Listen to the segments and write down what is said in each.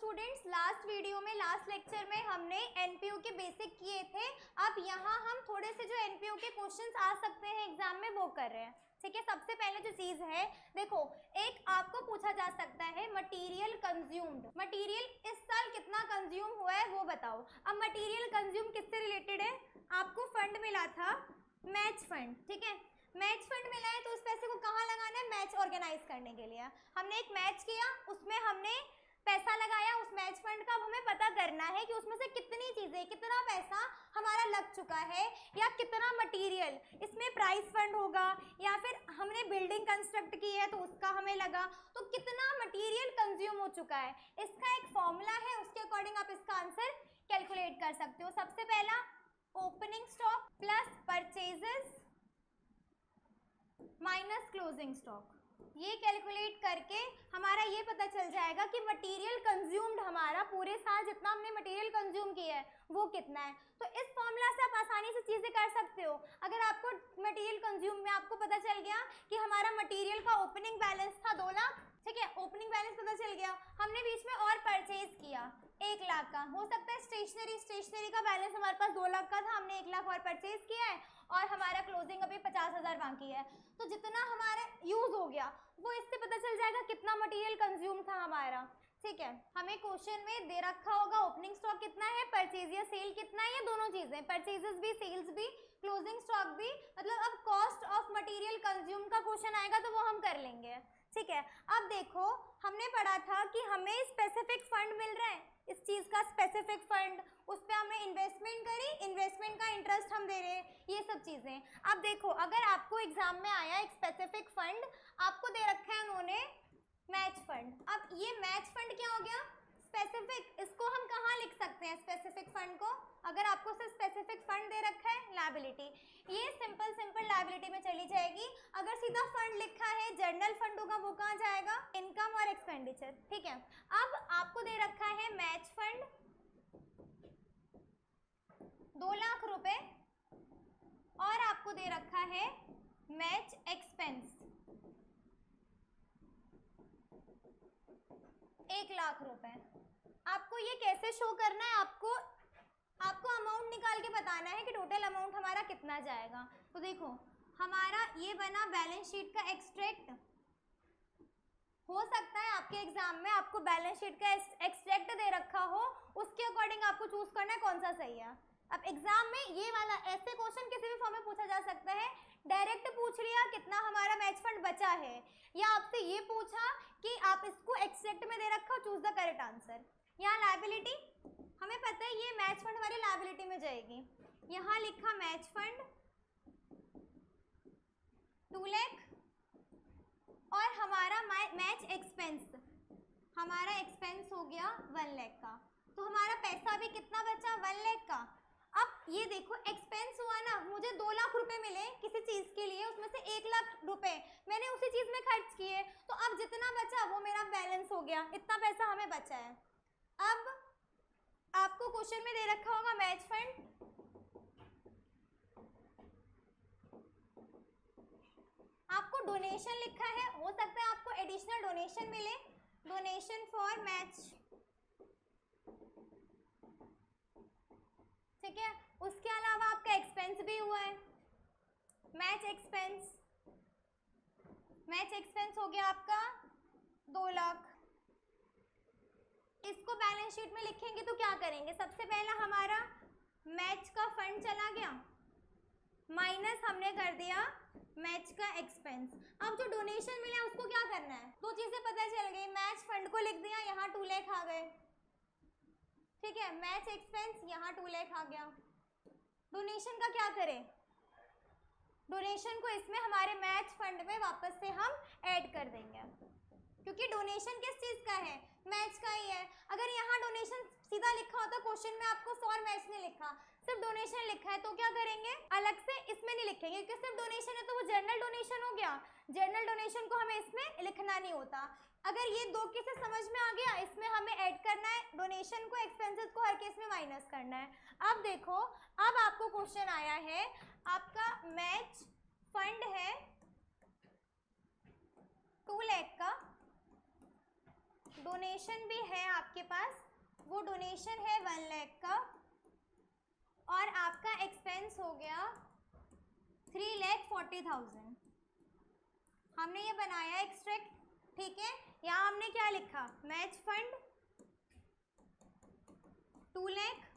Students, last video में, last lecture में हमने एनपीयू के बेसिक किए थे। अब यहाँ हम थोड़े से जो एनपीयू के क्वेश्चंस आ सकते हैं एग्जाम में वो कर रहे हैं। ठीक है, सबसे पहले जो चीज है, देखो, एक आपको पूछा जा सकता है मटेरियल कंज्यूम्ड, मटेरियल इस साल कितना कंज्यूम हुआ है वो बताओ। अब मटेरियल कंज्यूम किससे रिलेटेड है? आपको फंड मिला था, मैच फंड। ठीक है, मैच फंड मिला है तो उस पैसे को कहाँ लगाना है? मैच ऑर्गेनाइज करने के लिए। हमने एक मैच किया, उसमें हमने पैसा लगाया उस मैच फंड का। अब हमें पता करना है कि उसमें से कितनी चीजें, कितना पैसा हमारा लग चुका है, या कितना मटेरियल इसमें प्राइस फंड होगा, या फिर हमने बिल्डिंग कंस्ट्रक्ट की है तो उसका हमें लगा, तो कितना मटेरियल कंज्यूम हो चुका है। इसका एक फॉर्मूला है, उसके अकॉर्डिंग आप इसका आंसर कैलकुलेट कर सकते हो। सबसे पहला, opening stock plus purchases minus closing stock. ये कैलकुलेट करके हमारा ये पता चल जाएगा कि मटेरियल कंज्यूम्ड हमारा पूरे साल जितना हमने मटेरियल कंज्यूम किया है वो कितना है। तो इस फॉर्मूला से आप आसानी से चीजें कर सकते हो। अगर आपको मटेरियल कंज्यूम में आपको पता चल गया कि हमारा मटेरियल का ओपनिंग बैलेंस था 2 लाख, ठीक है, ओपनिंग बैलेंस पता चल गया, हमने बीच में और परचेज किया 1 लाख का, हो सकता है स्टेशनरी का बैलेंस हमारे पास 2 लाख का था, हमने 1 लाख और परचेज किया है, और हमारा क्लोजिंग अभी 50,000 बाकी है। तो जितना हमारा यूज हो गया वो इससे पता चल जाएगा कितना मटेरियल कंज्यूम था हमारा। ठीक है, हमें क्वेश्चन में दे रखा होगा ओपनिंग स्टॉक कितना है, परचेज या सेल कितना है, या दोनों चीजें, परचेजेस भी, सेल्स भी, क्लोजिंग स्टॉक भी। मतलब अब कॉस्ट ऑफ मटेरियल कंज्यूम का क्वेश्चन आएगा तो वो हम कर लेंगे। ठीक है, अब देखो, हमने पढ़ा था कि हमें स्पेसिफिक फंड मिल रहा है, इस चीज का स्पेसिफिक फंड, उस पर हमने इन्वेस्टमेंट करी, इन्वेस्टमेंट का इंटरेस्ट हम दे रहे हैं, ये सब चीजें। अब देखो, अगर आपको एग्जाम में आया एक स्पेसिफिक फंड, आपको दे रखा है उन्होंने मैच फंड। अब ये मैच फंड क्या हो गया? स्पेसिफिक। इसको हम कहाँ लिख सकते हैं स्पेसिफिक फंड को? अगर आपको सिर्फ स्पेसिफिक फंड दे रखा है, लायबिलिटी, ये सिंपल लायबिलिटी में चली जाएगी। अगर सीधा फंड लिखा है, जर्नल फंड होगा, वो कहाँ जाएगा? इनकम और एक्सपेंडिचर। ठीक है, अब आपको दे रखा है मैच फंड 2 लाख रुपए, और आपको दे रखा है मैच एक्सपेंस 1 लाख रुपए। आपको ये कैसे शो करना है? आपको अमाउंट निकाल के बताना है कि टोटल अमाउंट हमारा कितना जाएगा। तो देखो, हमारा ये बना बैलेंस शीट का एक्सट्रैक्ट। हो सकता है आपके एग्जाम में आपको बैलेंस शीट का एक्सट्रैक्ट दे रखा हो, उसके अकॉर्डिंग आपको चूज करना है कौन सा सही है। अब एग्जाम में ये वाला ऐसे क्वेश्चन किसी भी फॉर्म में पूछा जा सकता है। डायरेक्ट पूछ लिया कितना हमारा मैच फंड बचा है, या आपसे ये पूछा कि आप इसको एक्सट्रैक्ट में दे रखा हो, चूज द करेक्ट आंसर। यहाँ लायबिलिटी, हमें पता है ये मैच फंड हमारी लायबिलिटी में जाएगी। यहाँ लिखा मैच फंड 2 लाख, और हमारा मैच एक्सपेंस, हमारा एक्सपेंस हो गया 1 लाख का। तो हमारा पैसा भी कितना बचा? 1 लाख का। अब ये देखो, एक्सपेंस हुआ ना, मुझे 2 लाख रुपए मिले किसी चीज के लिए, उसमें से 1 लाख रुपए मैंने उसी चीज में खर्च किए, तो अब जितना बचा वो मेरा बैलेंस हो गया, इतना पैसा हमें बचा है। अब आपको क्वेश्चन में दे रखा होगा मैच फंड, आपको डोनेशन लिखा है, हो सकता है आपको एडिशनल डोनेशन मिले, डोनेशन फॉर मैच। ठीक है, उसके अलावा आपका एक्सपेंस भी हुआ है, मैच एक्सपेंस, मैच एक्सपेंस हो गया आपका 2 लाख। इसको बैलेंस शीट में लिखेंगे तो क्या करेंगे? सबसे पहला हमारा मैच का फंड चला गया, माइनस हमने कर दिया मैच का एक्सपेंस। अब जो डोनेशन मिला उसको क्या करना है? 2 चीजें पता चल गई, मैच फंड को लिख दिया, यहाँ 2 लाख आ गए। ठीक है, मैच एक्सपेंस यहाँ 2 लाख आ गया। डोनेशन का क्या करें? डोनेशन को इसमें हमारे मैच फंड में वापस से हम ऐड कर देंगे, क्योंकि डोनेशन किस चीज का है? मैच का ही है। अगर यहाँ डोनेशन सीधा लिखा होता क्वेश्चन में, आपको फॉर मैच नहीं लिखा, सिर्फ डोनेशन लिखा है, तो क्या करेंगे? अलग से इसमें नहीं लिखेंगे, क्योंकि सिर्फ डोनेशन है तो वो जर्नल डोनेशन हो गया। जर्नल डोनेशन को हमें इसमें लिखना नहीं होता। अगर ये 2 केसेस समझ में आ गया, इसमें हमें ऐड करना है डोनेशन को, एक्सपेंसेस को हर केस में माइनस करना है। अब देखो, अब आपको क्वेश्चन आया है, आपका मैच फंड है 2 लाख का, डोनेशन भी है आपके पास, वो डोनेशन है 1 लाख का, और आपका एक्सपेंस हो गया 3,40,000। हमने ये बनाया एक्सट्रैक्ट, ठीक है। यहाँ हमने क्या लिखा, मैच फंड 2 लाख,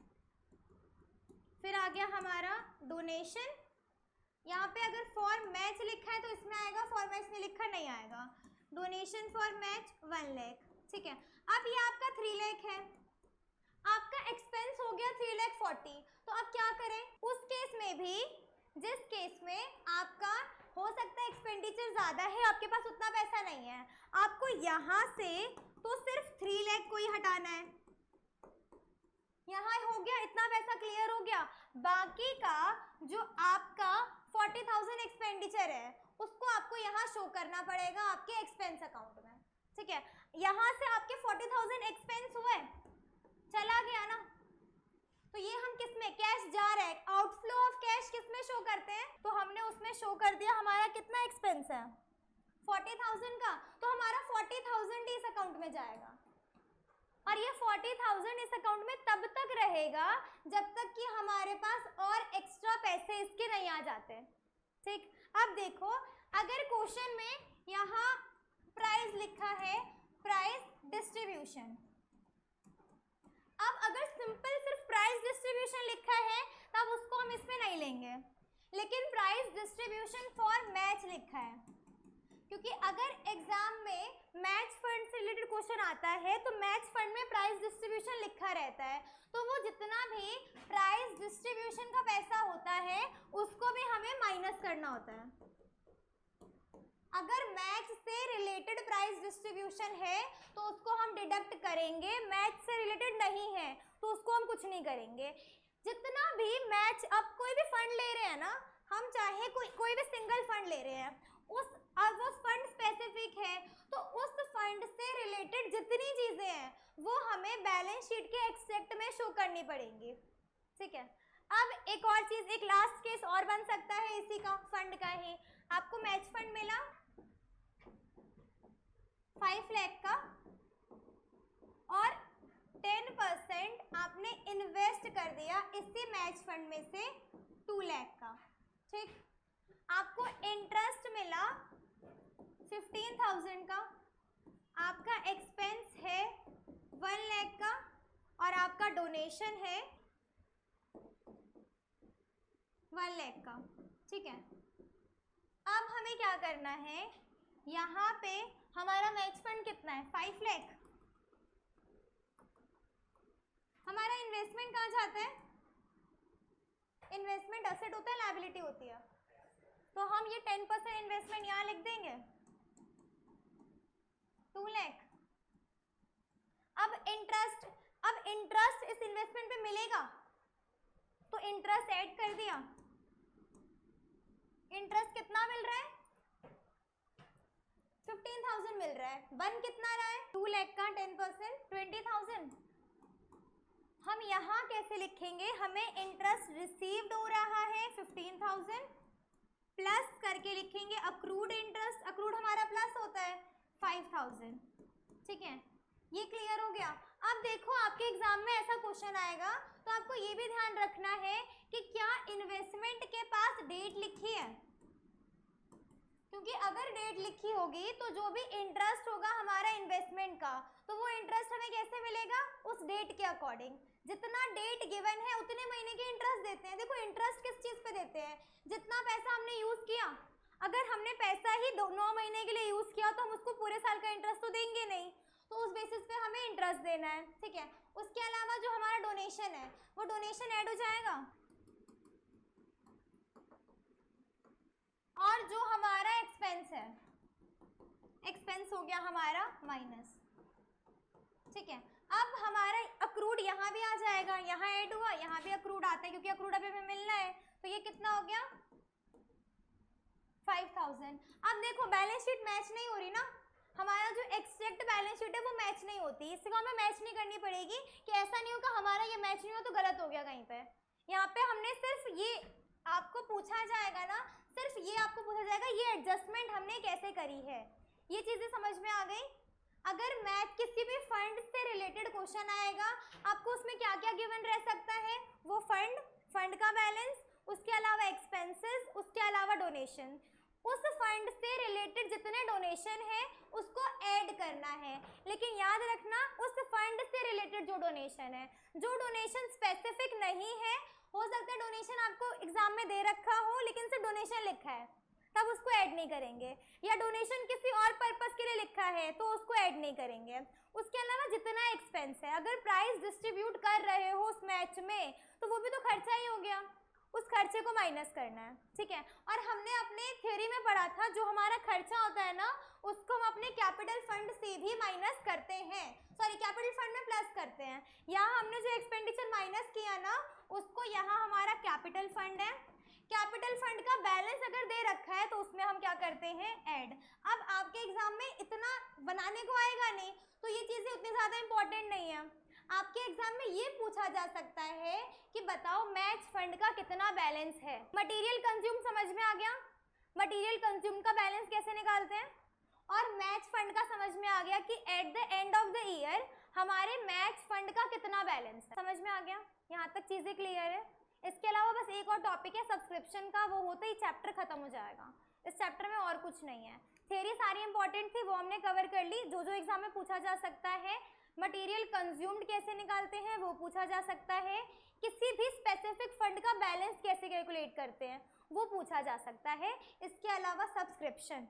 फिर आ गया हमारा डोनेशन। यहाँ पे अगर फॉर मैच लिखा है तो इसमें आएगा, फॉर मैच नहीं लिखा नहीं आएगा। डोनेशन फॉर मैच 1 लाख, ठीक है। अब ये आपका 3 लाख है, आपका एक्सपेंस हो गया 3,40,000। तो अब क्या करें उस केस में भी, जिस केस में आपका हो सकता है एक्सपेंडिचर ज़्यादा है, आपके पास उतना पैसा नहीं है, आपको यहाँ से तो सिर्फ 3 लाख को ही हटाना है। यहाँ हो गया, इतना पैसा क्लियर हो गया। बाकी का जो आपका 40,000 एक्सपेंडिचर है उसको आपको यहाँ शो करना पड़ेगा आपके एक्सपेंस अकाउंट में, ठीक है। यहाँ से आपके 40,000 एक्सपेंस हुए, चला गया ना, तो ये हम किस में, कैश जा रहा है, आउटफ्लो ऑफ कैश किस में शो करते हैं, तो हमने उसमें शो कर दिया हमारा कितना एक्सपेंस है 40,000 का, तो हमारा 40,000 इस अकाउंट में जाएगा। और ये 40,000 इस अकाउंट में तब तक रहेगा जब तक कि हमारे पास और एक्स्ट्रा पैसे इसके नहीं आ जाते, ठीक। अब देखो, अगर क्वेश्चन में यहाँ प्राइस लिखा है, प्राइस डिस्ट्रीब्यूशन, अब अगर सिंपल सिर्फ प्राइस डिस्ट्रीब्यूशन लिखा है तब उसको हम इसमें नहीं लेंगे, लेकिन प्राइस डिस्ट्रीब्यूशन फॉर मैच लिखा है, क्योंकि अगर एग्जाम में मैच फंड से रिलेटेड क्वेश्चन आता है तो मैच फंड में प्राइस डिस्ट्रीब्यूशन लिखा रहता है, तो वो जितना भी प्राइस डिस्ट्रीब्यूशन का पैसा होता है उसको भी हमें माइनस करना होता है। अगर मैच से रिलेटेड प्राइस डिस्ट्रीब्यूशन है तो उसको हम डिडक्ट करेंगे, मैच से रिलेटेड नहीं है तो उसको हम कुछ नहीं करेंगे। जितना भी मैच, अब कोई भी फंड ले रहे हैं ना हम, चाहे कोई भी सिंगल फंड ले रहे हैं, अब वो फंड स्पेसिफिक है तो उस फंड से रिलेटेड जितनी चीजें हैं वो हमें बैलेंस शीट के एक्सट्रैक्ट में शो करनी पड़ेंगी, ठीक है। अब एक और चीज, एक लास्ट केस और बन सकता है इसी का, फंड का ही। आपको मैच फंड मिला 5 लाख का और 10% आपने इन्वेस्ट कर दिया इसी मैच फंड में से 2 लाख का, ठीक। आपको इंटरेस्ट मिला 15,000 का, आपका एक्सपेंस है 1 लाख का और आपका डोनेशन है 1 लाख का, ठीक है। अब हमें क्या करना है, यहाँ पे हमारा मैच फंड कितना है 5 लाख, हमारा इन्वेस्टमेंट कहाँ जाता है, इन्वेस्टमेंट एसेट होता है, लायबिलिटी होती है, तो हम ये 10% इन्वेस्टमेंट यहाँ लिख देंगे 2 लाख। अब इंटरेस्ट इस इन्वेस्टमेंट पे मिलेगा तो इंटरेस्ट ऐड कर दिया, इंटरेस्ट कितना मिल रहा है 15,000 मिल रहा है, बन कितना रहा है 2 लाख का 10% 20,000। हम यहाँ कैसे लिखेंगे, हमें इंटरेस्ट रिसीव्ड हो रहा है 15,000 प्लस करके लिखेंगे अक्रूड इंटरेस्ट, अक्रूड हमारा प्लस होता है 5,000, ठीक है। ये क्लियर हो गया। अब देखो आपके एग्जाम में ऐसा क्वेश्चन आएगा तो आपको ये भी ध्यान रखना है कि क्या इन्वेस्टमेंट के पास डेट लिखी है, क्योंकि अगर डेट लिखी होगी तो जो भी इंटरेस्ट होगा हमारा इन्वेस्टमेंट का, तो वो इंटरेस्ट हमें कैसे मिलेगा, उस डेट के अकॉर्डिंग। जितना डेट गिवन है उतने महीने के इंटरेस्ट देते हैं। देखो इंटरेस्ट किस चीज़ पे देते हैं, जितना पैसा हमने यूज़ किया। अगर हमने पैसा ही 9 महीने के लिए यूज़ किया तो हम उसको पूरे साल का इंटरेस्ट तो देंगे नहीं, तो उस बेसिस पे हमें इंटरेस्ट देना है, ठीक है। उसके अलावा जो हमारा डोनेशन है वो डोनेशन ऐड हो जाएगा, और जो हमारा एक्सपेंस है, एक्सपेंस हो गया हमारा माइनस, ठीक है। अब हमारा अक्रूड यहाँ भी आ जाएगा, यहाँ ऐड हुआ, यहाँ भी अक्रूड आता है क्योंकि अक्रूड अभी हमें मिलना है, तो ये कितना हो गया 5,000। अब देखो बैलेंस शीट मैच नहीं हो रही ना, हमारा जो एक्सैक्ट बैलेंस शीट है वो मैच नहीं होती, इसको हमें मैच नहीं करनी पड़ेगी कि ऐसा नहीं होगा हमारा ये मैच नहीं हुआ तो गलत हो गया कहीं पे। यहाँ पे हमने सिर्फ ये आपको पूछा जाएगा ना, सिर्फ ये आपको पूछा जाएगा ये एडजस्टमेंट हमने कैसे करी है, ये चीज़ें समझ में आ गई। अगर मैथ किसी भी फंड से रिलेटेड क्वेश्चन आएगा, आपको उसमें क्या क्या गिवन रह सकता है, वो फंड का बैलेंस, उसके अलावा एक्सपेंसेस, उसके अलावा डोनेशन। उस फंड से रिलेटेड जितने डोनेशन है उसको ऐड करना है, लेकिन याद रखना उस फंड से रिलेटेड जो डोनेशन है, जो डोनेशन स्पेसिफिक नहीं है, हो सकता है डोनेशन आपको एग्जाम में दे रखा हो लेकिन सिर्फ डोनेशन लिखा है, तब उसको ऐड नहीं करेंगे, या डोनेशन किसी और पर्पस के लिए लिखा है तो उसको ऐड नहीं करेंगे। उसके अलावा जितना एक्सपेंस है, अगर प्राइस डिस्ट्रीब्यूट कर रहे हो उस मैच में तो वो भी तो खर्चा ही हो गया, उस खर्चे को माइनस करना है, ठीक है। और हमने अपने थ्योरी में पढ़ा था जो हमारा खर्चा होता है ना, उसको हम अपने कैपिटल फंड से भी माइनस करते हैं, सॉरी कैपिटल फंड में प्लस करते हैं। यहाँ हमने जो एक्सपेंडिचर माइनस किया ना, उसको यहाँ हमारा कैपिटल फंड है, कैपिटल फंड का बैलेंस अगर दे रखा है तो उसमें हम क्या करते हैं, ऐड। अब आपके एग्जाम में इतना बनाने को आएगा नहीं, तो ये चीजें उतनी ज्यादा इंपॉर्टेंट नहीं है। आपके एग्जाम में ये पूछा जा सकता है कि बताओ मैच फंड का कितना बैलेंस है। मटेरियल कंज्यूम समझ में आ गया, मटेरियल कंज्यूम का बैलेंस कैसे निकालते हैं, और मैच फंड का समझ में आ गया कि at the end of the year हमारे मैच फंड का कितना बैलेंस है। समझ में आ गया, यहाँ तक चीजें क्लियर है। इसके अलावा बस एक और टॉपिक है सब्सक्रिप्शन का, वो होते ही चैप्टर खत्म हो जाएगा। इस चैप्टर में और कुछ नहीं है, थ्योरी सारी इंपॉर्टेंट थी वो हमने कवर कर ली। जो जो एग्जाम में पूछा जा सकता है, मटेरियल कंज्यूम्ड कैसे निकालते हैं वो पूछा जा सकता है, किसी भी स्पेसिफिक फंड का बैलेंस कैसे कैलकुलेट करते हैं वो पूछा जा सकता है। इसके अलावा सब्सक्रिप्शन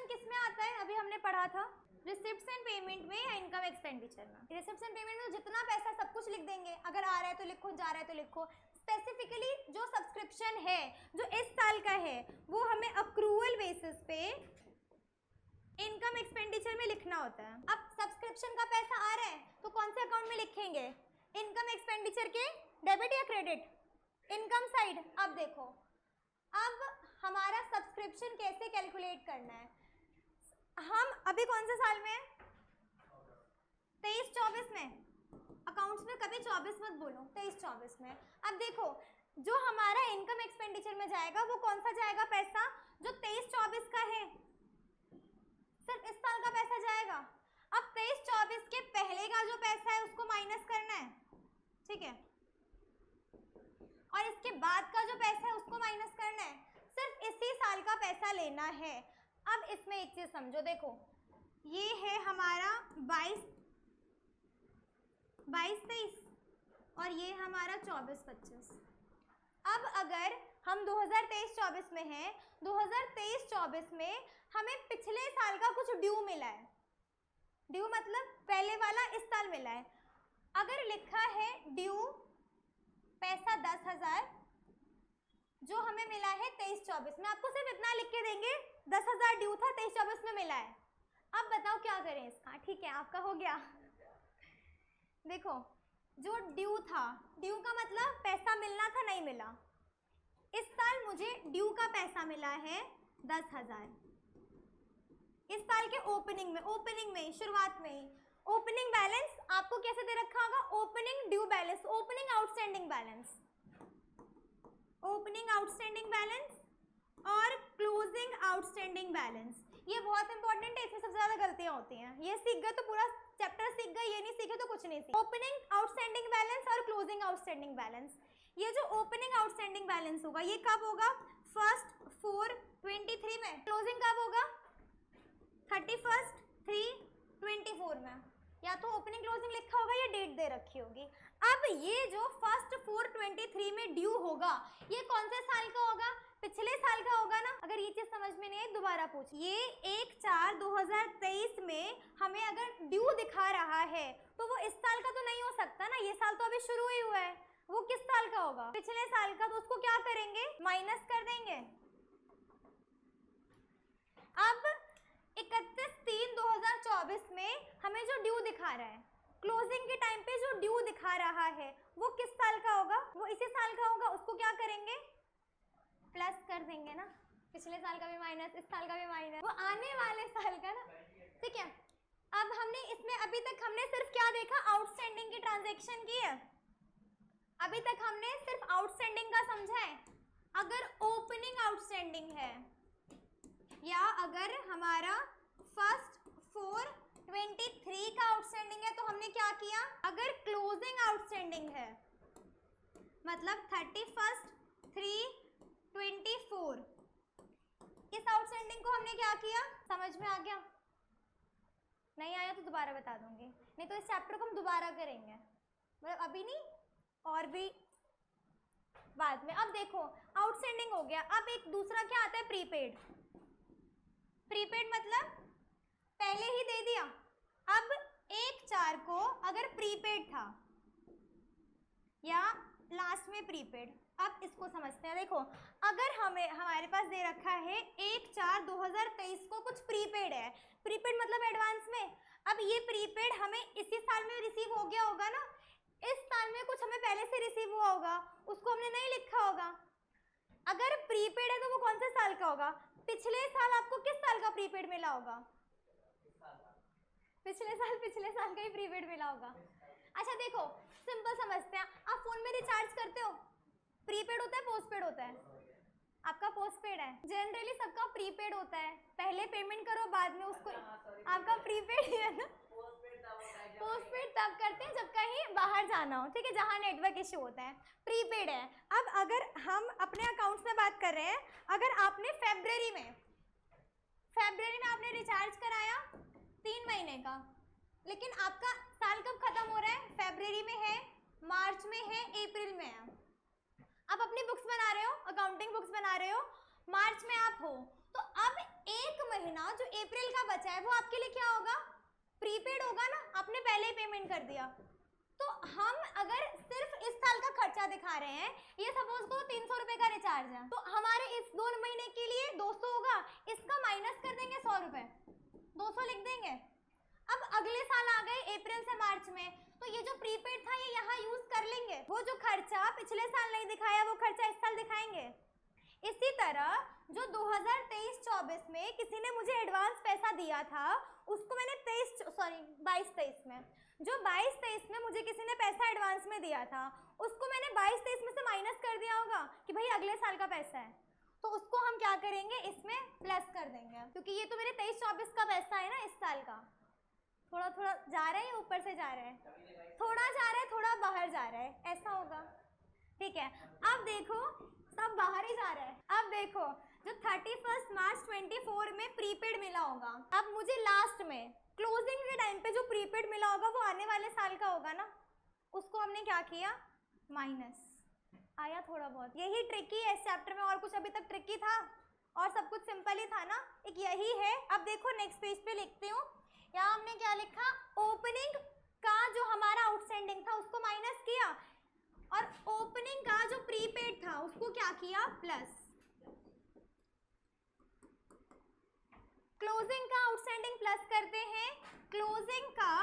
किस में आता है, अभी हमने पढ़ा था रिसिप्ट्स एंड पेमेंट में या इनकम एक्सपेंडिचर में। रिसिप्ट्स एंड पेमेंट में जितना पैसा सब कुछ लिख देंगे, अगर आ रहा है तो लिखो, जा रहा है तो लिखो। स्पेसिफिकली जो सब्सक्रिप्शन है जो इस साल का है वो हमें अक्रूवल बेसिस पे इनकम एक्सपेंडिचर में लिखना होता है। अब सब्सक्रिप्शन का पैसा आ रहा है तो कौन से अकाउंट में लिखेंगे, इनकम एक्सपेंडिचर के डेबिट या क्रेडिट, इनकम साइड। अब देखो, अब हमारा सब्सक्रिप्शन कैसे कैलकुलेट करना है, हम अभी कौन से साल में है, 23-24 में, अकाउंट्स में कभी 24 मत बोलो, 23-24 में। अब देखो जो हमारा इनकम एक्सपेंडिचर में जाएगा वो कौन सा जाएगा पैसा, जो 23-24 का है, सिर्फ इस साल का पैसा जाएगा। अब 23-24 के पहले का जो पैसा है उसको माइनस करना है, ठीक है, और इसके बाद का जो पैसा है उसको माइनस करना है, सिर्फ इसी साल का पैसा लेना है। अब इसमें एक चीज समझो, देखो ये है हमारा 22-23 और ये हमारा 24-25। अब अगर हम 2023-24 में हैं, 2023-24 में हमें पिछले साल का कुछ ड्यू मिला है, ड्यू मतलब पहले वाला इस साल मिला है। अगर लिखा है ड्यू पैसा 10,000 जो हमें मिला है 23-24 में, आपको सिर्फ इतना लिख के देंगे 10,000 ड्यू था 23-24 में मिला है। अब बताओ क्या करें इसका, ठीक है आपका हो गया। देखो जो ड्यू था, ड्यू का मतलब पैसा मिलना था नहीं मिला, इस साल मुझे ड्यू का पैसा मिला है 10,000। इस साल के ओपनिंग में शुरुआत में ही ओपनिंग बैलेंस आपको कैसे दे रखा होगा, opening due balance, opening outstanding balance, opening outstanding balance और क्लोजिंग आउटस्टैंडिंग बैलेंस। ये बहुत इंपॉर्टेंट है, इसमें सबसे ज्यादा गलतियां होती हैं। ये सीख गए तो पूरा चैप्टर सीख गए, ये नहीं सीखे तो कुछ नहीं सीखे। ओपनिंग आउटस्टैंडिंग बैलेंस और क्लोजिंग आउटस्टैंडिंग बैलेंस। ये जो ओपनिंग आउटस्टैंडिंग बैलेंस होगा ये कब होगा, 1/4/23 में। क्लोजिंग कब होगा, 31/3/24 में। या तो ओपनिंग क्लोजिंग लिखा होगा या डेट दे रखी होगी। अब ये जो 1/4/23 में ड्यू होगा ये कौन से साल का होगा, पिछले साल का होगा ना। अगर ये चीज समझ में नहीं आई दोबारा पूछ, ये 1/4/2023 में हमें अगर ड्यू दिखा रहा है तो वो इस साल का तो नहीं हो सकता ना, ये साल तो अभी शुरू ही हुआ है, वो किस साल का होगा, पिछले साल का। तो उसको क्या करेंगे, माइनस कर देंगे। अब 31/3/2024 में हमें जो ड्यू दिखा रहा है, क्लोजिंग के टाइम पे जो ड्यू दिखा रहा है वो किस साल का होगा, वो इसी साल का होगा। उसको क्या करेंगे, प्लस कर देंगे ना, पिछले साल का भी माइनस, इस साल का भी माइनस, वो आने वाले साल का ना, ठीक है। अब हमने इसमें अभी तक हमने सिर्फ क्या देखा, आउटस्टैंडिंग की ट्रांजैक्शन की है, अभी तक हमने सिर्फ आउटस्टैंडिंग का समझा है। अगर ओपनिंग आउटस्टैंडिंग है या अगर हमारा फर्स्ट 423 का आउटस्टैंडिंग है, तो हमने क्या किया, अगर क्लोजिंग आउटस्टैंडिंग है मतलब 31st 324, इस आउटस्टैंडिंग को हमने क्या किया, समझ में आ गया? नहीं आया तो दोबारा बता दूंगी, नहीं तो इस चैप्टर को हम दोबारा करेंगे, मतलब अभी नहीं और भी बाद में। अब देखो आउटस्टैंडिंग हो गया, अब एक दूसरा क्या आता है, प्रीपेड। प्रीपेड मतलब पहले ही दे दिया, अब 1/4 को अगर प्रीपेड था या लास्ट में प्रीपेड, अब इसको समझते हैं। देखो अगर हमारे पास दे रखा है 1/4/2023 को कुछ प्रीपेड है, प्रीपेड मतलब एडवांस में, अब ये प्रीपेड हमें इसी साल में रिसीव हो गया होगा ना, इस साल में कुछ हमें पहले से रिसीव हुआ होगा, उसको हमने नहीं लिखा होगा। अगर प्रीपेड है तो वो कौन से साल का होगा, पिछले साल आपको किस साल का प्रीपेड मिला होगा, पिछले साल का ही प्रीपेड मिला होगा। अच्छा देखो सिंपल समझते हैं, आप फोन में रिचार्ज करते हो, प्रीपेड होता है पोस्टपेड होता है, आपका पोस्टपेड है, जनरली सबका प्रीपेड होता है, पहले पेमेंट करो बाद में उसको, आपका प्रीपेड ही है ना। पोस्टपेड तब करते हैं जब कहीं बाहर जाना हो, ठीक है, जहाँ नेटवर्क इश्यू होता है, प्रीपेड है। अब अगर हम अपने अकाउंट्स में बात कर रहे हैं, अगर आपने फरवरी में आपने रिचार्ज कराया 3 महीने का, लेकिन आपका साल कब खत्म हो रहा है, फरवरी में है, मार्च में है, अप्रैल में है, आप अपनी बुक्स बना रहे हो, अकाउंटिंग बुक्स बना रहे हो, मार्च में आप हो, तो अब 1 महीना जो अप्रैल का बचा है वो आपके लिए क्या होगा, प्रीपेड होगा ना, आपने पहले ही पेमेंट कर दिया। तो हम अगर सिर्फ इस साल का खर्चा दिखा रहे हैं, ये सपोज को 300 रुपए का रिचार्ज है, तो हमारे इस 2 महीने के लिए 200 होगा, इसका माइनस कर देंगे 100 रुपए, 200 लिख देंगे। अब अगले साल आ गए अप्रैल से मार्च में, तो ये जो प्रीपेड था ये यहाँ यूज कर लेंगे, वो जो खर्चा पिछले साल नहीं दिखाया वो खर्चा इस साल दिखाएंगे। इसी तरह जो 2023-24 में किसी ने मुझे एडवांस पैसा दिया था, उसको मैंने 22-23 में, जो 22-23 में मुझे किसी ने पैसा एडवांस में दिया था, उसको मैंने 22-23 में से माइनस कर दिया होगा कि भाई अगले साल का पैसा है, तो उसको हम क्या करेंगे, इसमें प्लस कर देंगे, क्योंकि ये तो मेरे 23-24 का पैसा है ना, इस साल का। थोड़ा थोड़ा जा रहा है, ऊपर से जा रहा है, थोड़ा जा रहा है, थोड़ा बाहर जा रहा है, ऐसा होगा, ठीक है। अब देखो सब बाहर ही जा रहा है। अब देखो जो 31 मार्च 24 में प्रीपेड मिला होगा, अब मुझे लास्ट में क्लोजिंग के टाइम पे जो प्रीपेड मिला होगा वो आने वाले साल का होगा ना, उसको हमने क्या किया, माइनस। आया थोड़ा बहुत, यही ट्रिकी है इस चैप्टर में, और कुछ अभी तक ट्रिकी था, और सब कुछ सिंपल ही था ना, एक यही है। अब देखो नेक्स्ट पेज पे लिखती हूँ, यहाँ हमने क्या लिखा, ओपनिंग का जो हमारा आउटस्टैंडिंग था उसको माइनस किया, और ओपनिंग का जो प्रीपेड था उसको क्या किया, प्लस। क्लोजिंग का आउटस्टैंडिंग प्लस करते हैं, क्लोजिंग का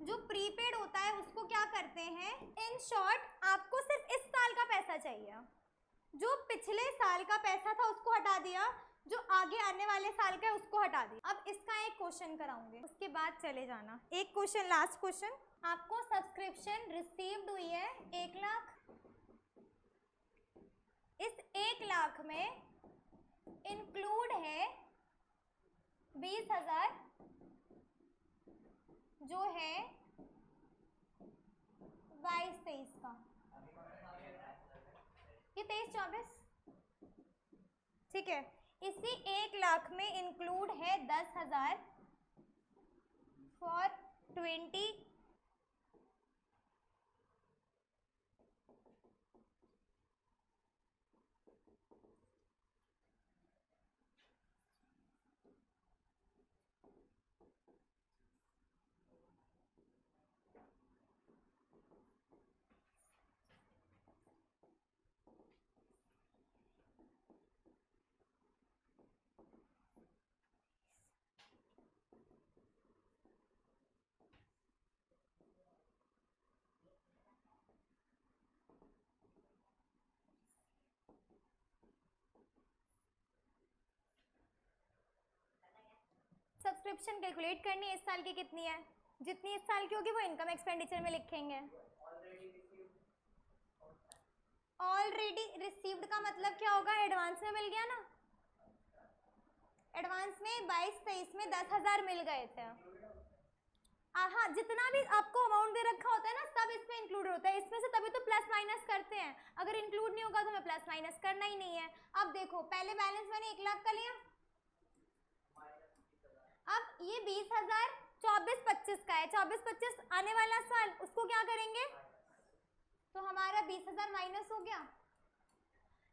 जो प्रीपेड होता है उसको क्या करते हैं। इन शॉर्ट आपको सिर्फ इस साल का पैसा चाहिए, जो पिछले साल का पैसा था उसको हटा दिया, जो आगे आने वाले साल का है उसको हटा दिया। अब इसका एक क्वेश्चन कराऊंगे, उसके बाद चले जाना। एक क्वेश्चन, लास्ट क्वेश्चन, आपको सब्सक्रिप्शन रिसीव्ड हुई है 1 लाख, इस 1 लाख में इंक्लूड है 20,000 जो है 22-23 का, ये 23-24, ठीक है। इसी 1 लाख में इंक्लूड है 10,000 फॉर 20, सब्सक्रिप्शन कैलकुलेट करनी है, इस साल की कितनी है, जितनी इस साल की होगी वो इनकम एक्सपेंडिचर में लिखेंगे। ऑलरेडी रिसीव्ड का मतलब क्या होगा, एडवांस में मिल गया ना, एडवांस में 22-23 में 10,000 मिल गए थे, हाँ, जितना भी आपको अमाउंट दे रखा होता है ना सब इसमें इंक्लूड होता है, इसमें से तभी तो प्लस माइनस करते हैं, अगर इंक्लूड नहीं होगा तो हमें प्लस माइनस करना ही नहीं है। अब देखो पहले बैलेंस मैंने 1 लाख का लिया, अब ये 20,000 24-25 का है, 24-25 आने वाला साल उसको क्या करेंगे, तो हमारा 20,000 माइनस हो गया,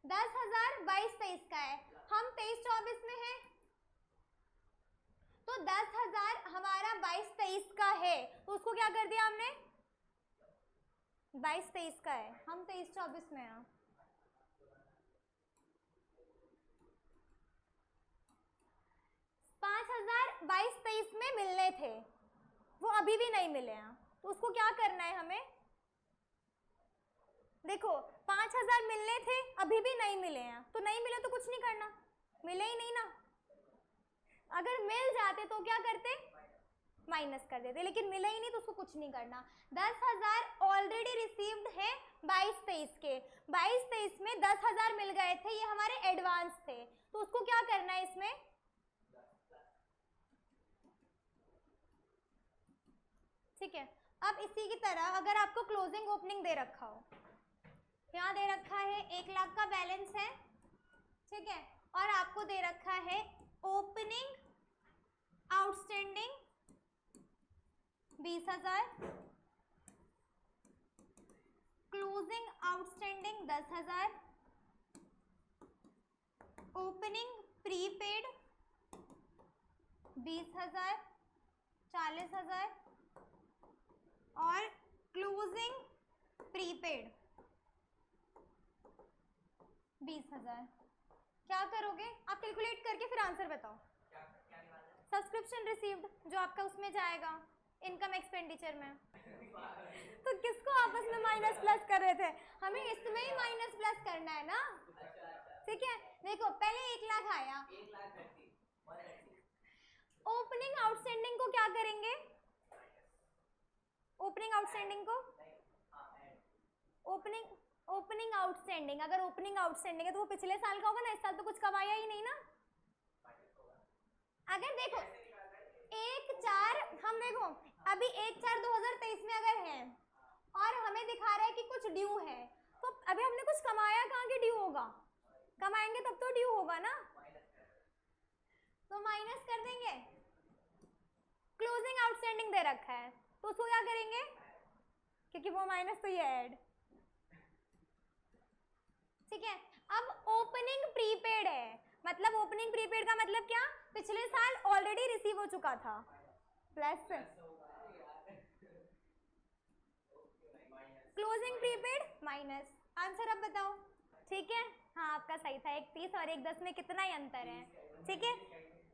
10,000 22-23 का है, हम 23-24 में हैं, तो 10,000 हमारा 22-23 का है, तो उसको क्या कर दिया हमने, 22-23 का है, हम 23-24 में हैं। 5,000 22-23 में मिलने थे, वो अभी भी नहीं मिले हैं, तो उसको क्या करना है हमें, देखो 5,000 मिलने थे अभी भी नहीं मिले हैं, तो नहीं मिले तो कुछ नहीं करना, मिले ही नहीं ना, अगर मिल जाते तो क्या करते, माइनस कर देते, लेकिन मिले ही नहीं तो उसको कुछ नहीं करना। 10,000 ऑलरेडी रिसीव्ड है 22-23 के, 22-23 में 10,000 मिल गए थे, ये हमारे एडवांस थे, तो उसको क्या करना है इसमें, ठीक है। अब इसी की तरह अगर आपको क्लोजिंग ओपनिंग दे रखा हो, यहाँ दे रखा है 1 लाख का बैलेंस है, ठीक है, और आपको दे रखा है opening outstanding 20,000, closing outstanding 10,000, opening prepaid 20,000, 40,000 और क्लोजिंग प्रीपेड 20,000। क्या करोगे आप, कैलकुलेट करके फिर आंसर बताओ। सब्सक्रिप्शन रिसीव्ड जो आपका उसमें जाएगा इनकम एक्सपेंडिचर में, तो किसको आपस में माइनस प्लस कर रहे थे, हमें इसमें ही माइनस प्लस करना है ना, ठीक है। देखो पहले 1 लाख आया, ओपनिंग आउटस्टैंडिंग को क्या करेंगे, ओपनिंग आउटस्टैंडिंग को ओपनिंग आउटस्टैंडिंग, अगर ओपनिंग आउटस्टैंडिंग है तो वो पिछले साल का होगा ना, इस साल तो कुछ कमाया ही नहीं ना। अगर देखो 1/4 हम देखो अभी 1/4/2023 में अगर है और हमें दिखा रहा है कि कुछ ड्यू है, तो अभी हमने कुछ कमाया कहाँ के ड्यू होगा, कमाएंगे तब तो ड्यू होगा ना, तो माइनस कर देंगे। क्लोजिंग आउटस्टैंडिंग दे रखा है तो उसको क्या करेंगे, क्योंकि वो माइनस तो ये ऐड, ठीक है। अब ओपनिंग प्रीपेड है, मतलब ओपनिंग प्रीपेड का मतलब क्या, पिछले साल ऑलरेडी रिसीव हो चुका था, plus closing prepaid minus, answer अब बताओ, ठीक है। हाँ आपका सही था, 1:30 और 1:10 में कितना ही अंतर है, ठीक है।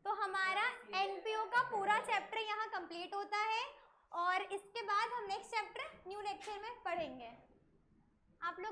तो हमारा एनपीओ का पूरा चैप्टर यहाँ कंप्लीट होता है और इसके बाद हम नेक्स्ट चैप्टर न्यू लेक्चर में पढ़ेंगे। आप लोग